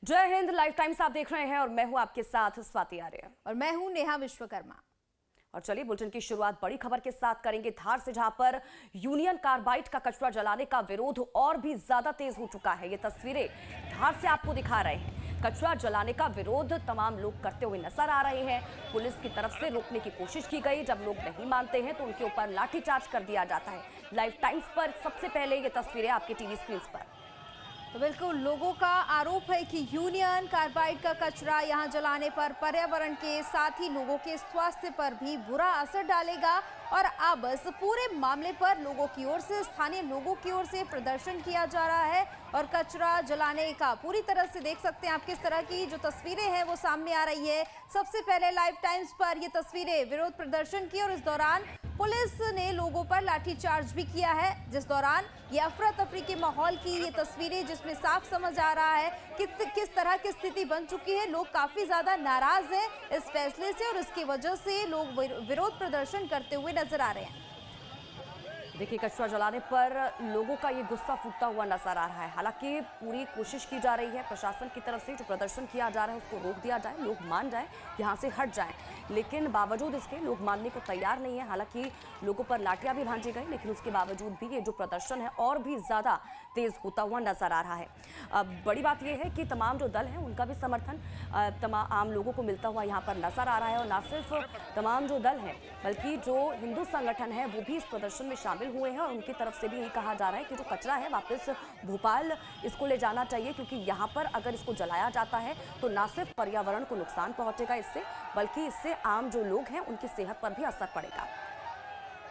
जय Hind. Life times आप देख रहे हैं और मैं हूं आपके साथ स्वाति आर्य और मैं हूं नेहा विश्वकर्मा। और चलिए बुलेटिन की शुरुआत बड़ी खबर के साथ करेंगे धार से, जहां पर यूनियन कार्बाइड का कचरा जलाने का विरोध और भी ज्यादा तेज हो चुका है। ये तस्वीरें धार से आपको दिखा रहे हैं। कचरा जलाने का विरोध तमाम लोग करते हुए नजर आ रहे हैं। पुलिस की तरफ से रोकने की कोशिश की गई। जब लोग नहीं मानते हैं तो उनके ऊपर लाठीचार्ज कर दिया जाता है। लाइफ टाइम्स पर सबसे पहले ये तस्वीरें आपके टीवी स्क्रीन पर। तो बिल्कुल लोगों का आरोप है कि यूनियन कार्बाइड का कचरा यहां जलाने पर पर्यावरण के साथ ही लोगों के स्वास्थ्य पर भी बुरा असर डालेगा। और अब इस पूरे मामले पर लोगों की ओर से, स्थानीय लोगों की ओर से प्रदर्शन किया जा रहा है और कचरा जलाने का पूरी तरह से देख सकते हैं आप किस तरह की जो तस्वीरें हैं वो सामने आ रही है। सबसे पहले लाइव टाइम्स पर ये तस्वीरें विरोध प्रदर्शन की और इस दौरान पुलिस ने लोगों पर लाठीचार्ज भी किया है, जिस दौरान ये अफरा तफरी के माहौल की ये तस्वीरें, जिसमें साफ समझ आ रहा है कि किस तरह की स्थिति बन चुकी है। लोग काफी ज्यादा नाराज हैं इस फैसले से और इसकी वजह से लोग विरोध प्रदर्शन करते हुए नजर आ रहे हैं। देखिए, कचरा जलाने पर लोगों का ये गुस्सा फूटता हुआ नजर आ रहा है। हालांकि पूरी कोशिश की जा रही है प्रशासन की तरफ से, जो प्रदर्शन किया जा रहा है उसको रोक दिया जाए, लोग मान जाएं, यहाँ से हट जाएं। लेकिन बावजूद इसके लोग मानने को तैयार नहीं है। हालांकि लोगों पर लाठियां भी भांजी गई, लेकिन उसके बावजूद भी ये जो प्रदर्शन है और भी ज्यादा तेज होता हुआ नजर आ रहा है। अब बड़ी बात यह है कि तमाम जो दल हैं उनका भी समर्थन तमाम आम लोगों को मिलता हुआ यहाँ पर नजर आ रहा है। और न सिर्फ तमाम जो दल हैं बल्कि जो हिंदू संगठन है वो भी इस प्रदर्शन में शामिल हुए हैं और उनकी तरफ से भी यही कहा जा रहा है कि जो कचरा है वापस भोपाल इसको ले जाना चाहिए, क्योंकि यहाँ पर अगर इसको जलाया जाता है तो न सिर्फ पर्यावरण को नुकसान पहुंचेगा इससे, बल्कि इससे आम जो लोग हैं उनकी सेहत पर भी असर पड़ेगा।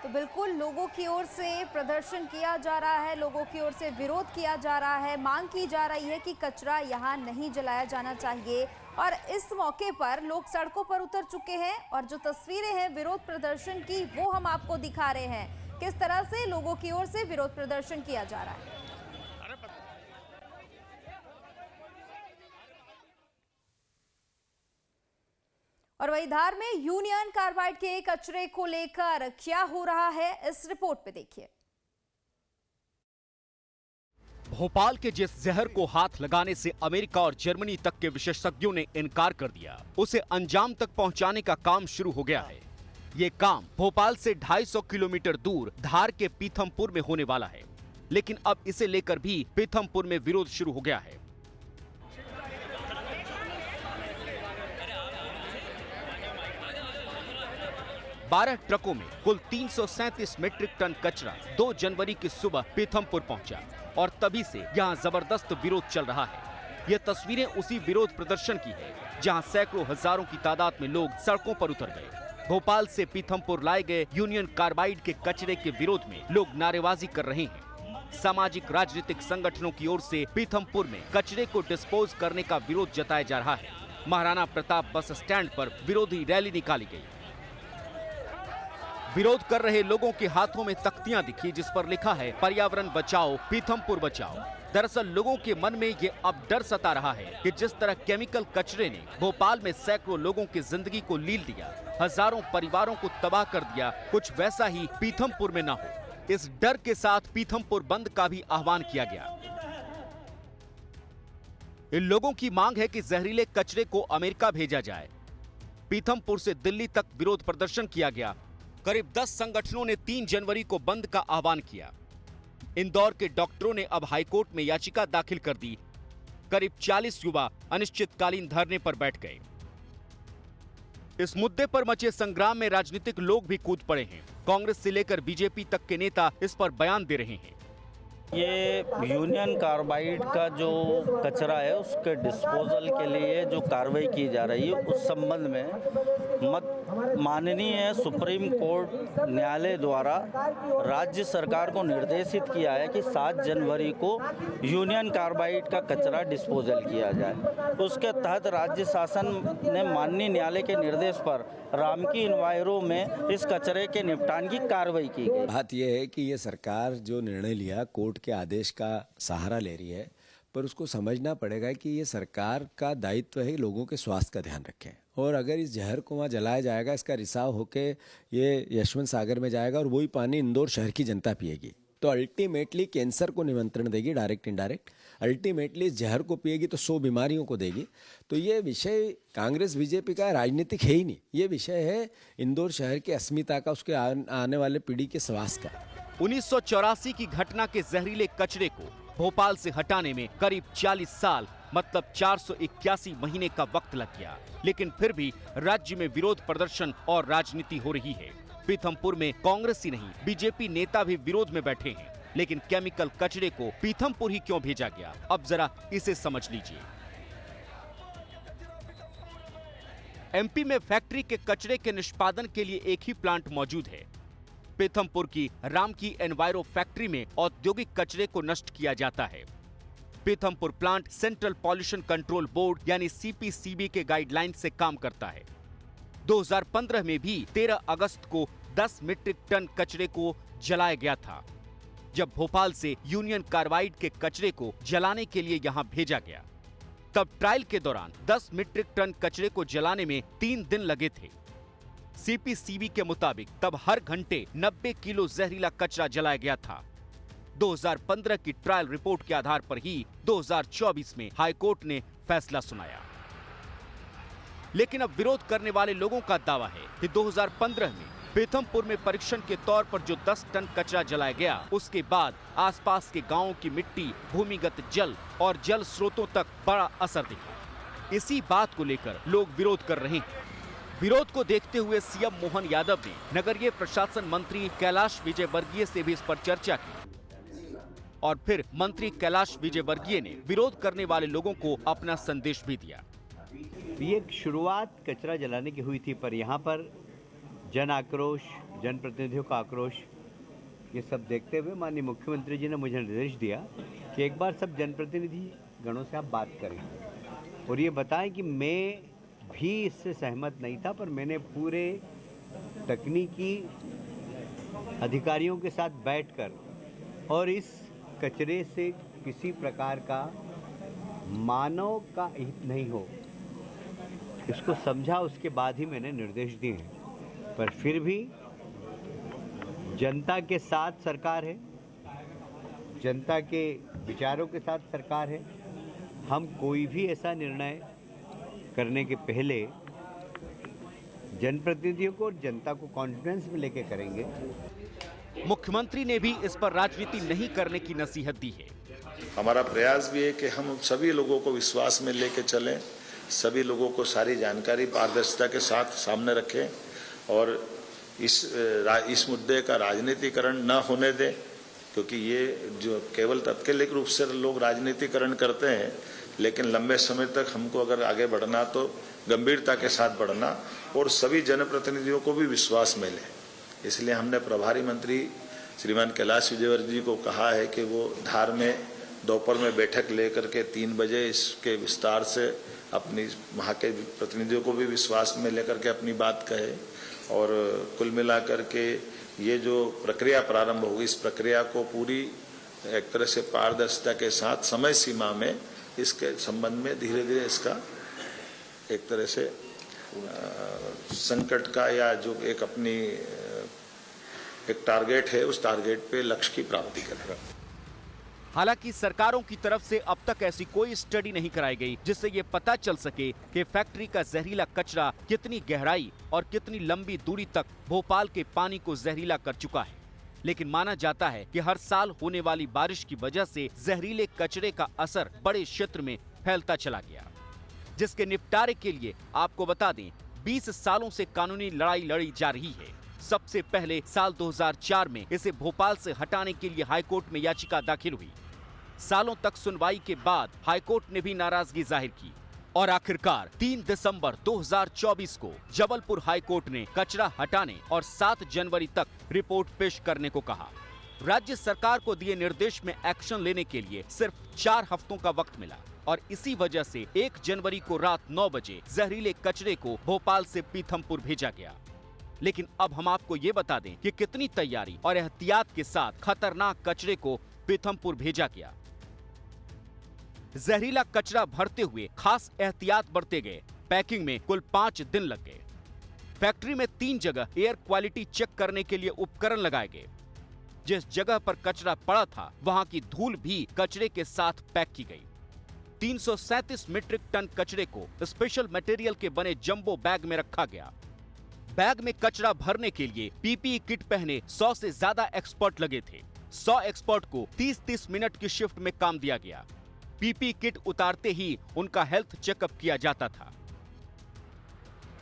तो बिल्कुल लोगों की ओर से प्रदर्शन किया जा रहा है, लोगों की ओर से विरोध किया जा रहा है, मांग की जा रही है कि कचरा यहाँ नहीं जलाया जाना चाहिए। और इस मौके पर लोग सड़कों पर उतर चुके हैं और जो तस्वीरें हैं विरोध प्रदर्शन की वो हम आपको दिखा रहे हैं, किस तरह से लोगों की ओर से विरोध प्रदर्शन किया जा रहा है। और वहीं धार में यूनियन कार्बाइड के कचरे को लेकर क्या हो रहा है, इस रिपोर्ट पे देखिए। भोपाल के जिस जहर को हाथ लगाने से अमेरिका और जर्मनी तक के विशेषज्ञों ने इनकार कर दिया, उसे अंजाम तक पहुंचाने का काम शुरू हो गया है। ये काम भोपाल से 250 किलोमीटर दूर धार के पीथमपुर में होने वाला है, लेकिन अब इसे लेकर भी पीथमपुर में विरोध शुरू हो गया है। बारह ट्रकों में कुल 337 मीट्रिक टन कचरा 2 जनवरी की सुबह पीथमपुर पहुंचा और तभी से यहां जबरदस्त विरोध चल रहा है। ये तस्वीरें उसी विरोध प्रदर्शन की है जहां सैकड़ों हजारों की तादाद में लोग सड़कों पर उतर गए। भोपाल से पीथमपुर लाए गए यूनियन कार्बाइड के कचरे के विरोध में लोग नारेबाजी कर रहे हैं। सामाजिक राजनीतिक संगठनों की ओर से पीथमपुर में कचरे को डिस्पोज करने का विरोध जताया जा रहा है। महाराणा प्रताप बस स्टैंड पर विरोधी रैली निकाली गई। विरोध कर रहे लोगों के हाथों में तख्तियां दिखी जिस पर लिखा है पर्यावरण बचाओ, पीथमपुर बचाओ। दरअसल लोगों के मन में ये अब डर सता रहा है कि जिस तरह केमिकल कचरे ने भोपाल में सैकड़ों लोगों की जिंदगी को लील दिया, हजारों परिवारों को तबाह कर दिया, कुछ वैसा ही पीथमपुर में न हो। इस डर के साथ पीथमपुर बंद का भी आह्वान किया गया। इन लोगों की मांग है कि जहरीले कचरे को अमेरिका भेजा जाए। पीथमपुर से दिल्ली तक विरोध प्रदर्शन किया गया। करीब 10 संगठनों ने 3 जनवरी को बंद का आह्वान किया। इंदौर के डॉक्टरों ने अब हाईकोर्ट में याचिका दाखिल कर दी। करीब 40 युवा अनिश्चितकालीन धरने पर बैठ गए। इस मुद्दे पर मचे संग्राम में राजनीतिक लोग भी कूद पड़े हैं। कांग्रेस से लेकर बीजेपी तक के नेता इस पर बयान दे रहे हैं। ये यूनियन कार्बाइड का जो कचरा है उसके डिस्पोजल के लिए जो कार्रवाई की जा रही है उस संबंध में माननीय सुप्रीम कोर्ट न्यायालय द्वारा राज्य सरकार को निर्देशित किया है कि 7 जनवरी को यूनियन कार्बाइड का कचरा डिस्पोजल किया जाए। उसके तहत राज्य शासन ने माननीय न्यायालय के निर्देश पर रामकी इन्वायरो में इस कचरे के निपटान की कार्रवाई की गई। बात यह है कि ये सरकार जो निर्णय लिया कोर्ट के आदेश का सहारा ले रही है, पर उसको समझना पड़ेगा कि ये सरकार का दायित्व है लोगों के स्वास्थ्य का ध्यान रखें। और अगर इस जहर को वहाँ जलाया जाएगा, इसका रिसाव होके ये यशवंत सागर में जाएगा और वही पानी इंदौर शहर की जनता पिएगी। तो अल्टीमेटली कैंसर को निमंत्रण देगी, डायरेक्ट इनडायरेक्ट। अल्टीमेटली इस जहर को पिएगी तो 100 बीमारियों को देगी। तो ये विषय कांग्रेस बीजेपी का राजनीतिक है ही नहीं, ये विषय है इंदौर शहर की अस्मिता का, उसके आने वाले पीढ़ी के स्वास्थ्य का। 1984 की घटना के जहरीले कचरे को भोपाल से हटाने में करीब 40 साल मतलब 481 महीने का वक्त लग गया, लेकिन फिर भी राज्य में विरोध प्रदर्शन और राजनीति हो रही है। पीथमपुर में कांग्रेस ही नहीं, बीजेपी नेता भी विरोध में बैठे हैं। लेकिन केमिकल कचरे को पीथमपुर ही क्यों भेजा गया, अब जरा इसे समझ लीजिए। एमपी में फैक्ट्री के कचरे के निष्पादन के लिए एक ही प्लांट मौजूद है। पीथमपुर की रामकी एनवायरो फैक्ट्री में औद्योगिक कचरे को नष्ट किया जाता है। Pithampur plant central pollution control board यानी सीपीसीबी के गाइडलाइन से काम करता है। 2015 में भी 13 अगस्त को 10 मीट्रिक टन कचरे को जलाया गया था, जब भोपाल से यूनियन कार्बाइड के कचरे को जलाने के लिए यहां भेजा गया। तब ट्रायल के दौरान 10 मीट्रिक टन कचरे को जलाने में 3 दिन लगे थे। सीपीसीबी के मुताबिक तब हर घंटे 90 किलो जहरीला कचरा जलाया गया था। 2015 की ट्रायल रिपोर्ट के आधार पर ही 2024 में हाईकोर्ट ने फैसला सुनाया। लेकिन अब विरोध करने वाले लोगों का दावा है कि 2015 में पीथमपुर में परीक्षण के तौर पर जो 10 टन कचरा जलाया गया, उसके बाद आसपास के गांवों की मिट्टी, भूमिगत जल और जल स्रोतों तक बड़ा असर दिखा। इसी बात को लेकर लोग विरोध कर रहे हैं। विरोध को देखते हुए सीएम मोहन यादव ने नगरीय प्रशासन मंत्री कैलाश विजयवर्गीय से भी इस पर चर्चा की और फिर मंत्री कैलाश विजयवर्गीय ने विरोध करने वाले लोगों को अपना संदेश भी दिया। ये एक शुरुआत कचरा जलाने की हुई थी, पर यहाँ पर जन आक्रोश, जनप्रतिनिधियों का आक्रोश, ये सब देखते हुए माननीय मुख्यमंत्री जी ने मुझे निर्देश दिया कि एक बार सब जनप्रतिनिधि गणों से आप बात करें और ये बताएं कि मैं भी इससे सहमत नहीं था, पर मैंने पूरे तकनीकी अधिकारियों के साथ बैठकर और इस कचरे से किसी प्रकार का मानव का हित नहीं हो, इसको समझा, उसके बाद ही मैंने निर्देश दिए हैं। पर फिर भी जनता के साथ सरकार है, जनता के विचारों के साथ सरकार है। हम कोई भी ऐसा निर्णय करने के पहले जनप्रतिनिधियों को और जनता को कॉन्फिडेंस में लेके करेंगे। मुख्यमंत्री ने भी इस पर राजनीति नहीं करने की नसीहत दी है। हमारा प्रयास भी है कि हम सभी लोगों को विश्वास में लेके चलें, सभी लोगों को सारी जानकारी पारदर्शिता के साथ सामने रखें और इस मुद्दे का राजनीतिकरण न होने दें, क्योंकि ये जो केवल तात्कालिक रूप से लोग राजनीतिकरण करते हैं, लेकिन लंबे समय तक हमको अगर आगे बढ़ना तो गंभीरता के साथ बढ़ना और सभी जनप्रतिनिधियों को भी विश्वास में लें। इसलिए हमने प्रभारी मंत्री श्रीमान कैलाश विजयवर्गीय जी को कहा है कि वो धार में दोपहर में बैठक लेकर के 3 बजे इसके विस्तार से अपनी वहाँ के प्रतिनिधियों को भी विश्वास में लेकर के अपनी बात कहे और कुल मिलाकर के ये जो प्रक्रिया प्रारंभ होगी, इस प्रक्रिया को पूरी एक तरह से पारदर्शिता के साथ समय सीमा में इसके संबंध में धीरे धीरे इसका एक तरह से संकट का या जो एक अपनी एक टारगेट है, उस टारगेट पे लक्ष्य की प्राप्ति करेगा। हालांकि सरकारों की तरफ से अब तक ऐसी कोई स्टडी नहीं कराई गई जिससे ये पता चल सके कि फैक्ट्री का जहरीला कचरा कितनी गहराई और कितनी लंबी दूरी तक भोपाल के पानी को जहरीला कर चुका है। लेकिन माना जाता है कि हर साल होने वाली बारिश की वजह से जहरीले कचरे का असर बड़े क्षेत्र में फैलता चला गया, जिसके निपटारे के लिए आपको बता दें 20 सालों से कानूनी लड़ाई लड़ी जा रही है। सबसे पहले साल 2004 में इसे भोपाल से हटाने के लिए हाईकोर्ट में याचिका दाखिल हुई। सालों तक सुनवाई के बाद हाईकोर्ट ने भी नाराजगी जाहिर की और आखिरकार 3 दिसंबर 2024 को जबलपुर हाईकोर्ट ने कचरा हटाने और 7 जनवरी तक रिपोर्ट पेश करने को कहा। राज्य सरकार को दिए निर्देश में एक्शन लेने के लिए सिर्फ 4 हफ्तों का वक्त मिला और इसी वजह से 1 जनवरी को रात 9 बजे जहरीले कचरे को भोपाल से पीथमपुर भेजा गया। लेकिन अब हम आपको ये बता दें कि कितनी तैयारी और एहतियात के साथ खतरनाक कचरे को पीथमपुर भेजा गया। जहरीला कचरा भरते हुए खास एहतियात बरते गए। पैकिंग में कुल 5 दिन लग गए। फैक्ट्री में 3 जगह एयर क्वालिटी चेक करने के लिए उपकरण लगाए गए। जिस जगह पर कचरा पड़ा था वहां की धूल भी कचरे के साथ पैक की गई। 337 मीट्रिक टन कचरे को स्पेशल मटेरियल के बने जंबो बैग में रखा गया। बैग में कचरा भरने के लिए पीपीई किट पहने 100 से ज्यादा एक्सपर्ट लगे थे। 100 एक्सपर्ट को 30-30 मिनट की शिफ्ट में काम दिया गया। पीपीई किट उतारते ही उनका हेल्थ चेकअप किया जाता था।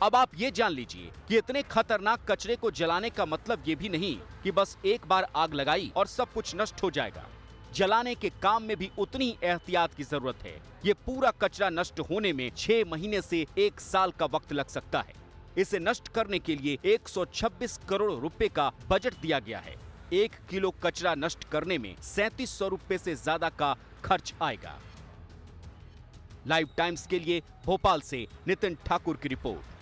अब आप ये जान लीजिए कि इतने खतरनाक कचरे को जलाने का मतलब ये भी नहीं कि बस एक बार आग लगाई और सब कुछ नष्ट हो जाएगा। जलाने के काम में भी उतनी ही एहतियात की जरूरत है। ये पूरा कचरा नष्ट होने में 6 महीने से 1 साल का वक्त लग सकता है। इसे नष्ट करने के लिए 126 करोड़ रुपए का बजट दिया गया है। 1 किलो कचरा नष्ट करने में 3700 रुपए से ज्यादा का खर्च आएगा। लाइव टाइम्स के लिए भोपाल से नितिन ठाकुर की रिपोर्ट।